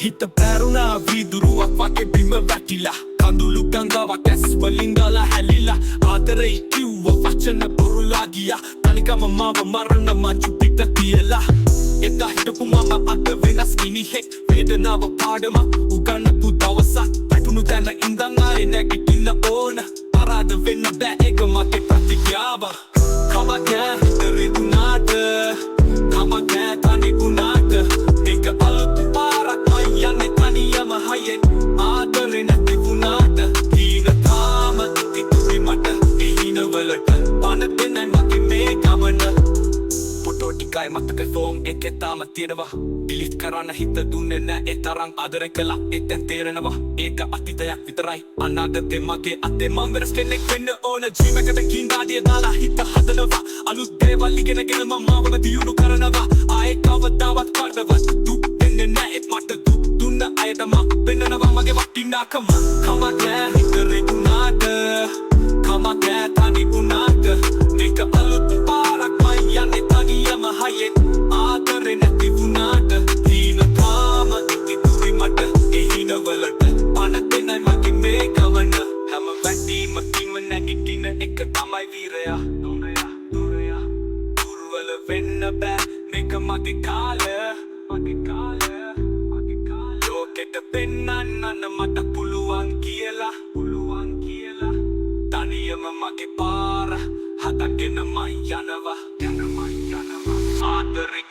හිත පැරුණා වීදුරුවක් වගේ බිම වැටිලා කඳුළු ගංගාවක් ඇස් වලින් ගලා හැලිලා ආදරේ කිව්ව වචන බොරුලා ගියා තනිකම මාව මරන්න මංචු පිට තියලා එදා හිටපු මම අද වෙනස් මිනිහෙක් වේදනාව පාඩම උගන්නපු දවසක් පැටුණු තැන ඉඳන් ආයේ නැගිටින්න ඕන පරාද වෙන්න බෑ ඒක මගේ ප්‍රතික්‍රියාව කමකෑ හිතරේ දුනාට කමකෑ තනි වුණාට ඒක අලුත් පාරක් මං යන්නේ තනියම හයෙන් ආදරේ නැති වුණාට හීන තාම ඉතිතුයි මට හීනවලට පණ දෙන්නයි මගේ මේ ගමන පොටෝ ටිකයි මතක ෆෝම් එකේ තාම තියෙනවා ඩිලීට් කරන්න හිත දුන්නේ නෑ ඒ තරම් ආදරේ කළා එතෙන් තේරෙනවා ඒක අතීතයක් විතරයි අනාගතේ මගේ අතේ මම වෙනස් කෙනෙක් වෙන්න ඕන ඩ්‍රීම් එකට කින්දාඩිය දාලා හිත හදනවා අලුත් දේවල් ඉගෙනගෙන මම මාවම දියුණු කරනවා ආයේ කවදාවත් කරදවත් දුක් දෙන්නේ නෑ ඒත් මට දුක් දුන්න අයට මම පෙන්නනවා මගේ වටිනාකම කමකෑ හිතරේ උනාට කමකෑ තනි උනාට මේක අලුත් පාරක් මං යන්නේ තනියම හයෙන් ආදරේ නැති වුණාට හීන තාම ඉතිතුයි මට ඒ හීනවලට පණ දෙන්නයි මගේ මේ ගමන හැම වැටීමකින්ම නැගිටින එක තමයි වීරයා දුර්වල වෙන්න බෑ මේක මගේ කාලය ලෝකෙට පෙන්නන්න මට පුළුවන් කියලා තනියම මගේ පාර හදගෙන මං යනවා ආදරේ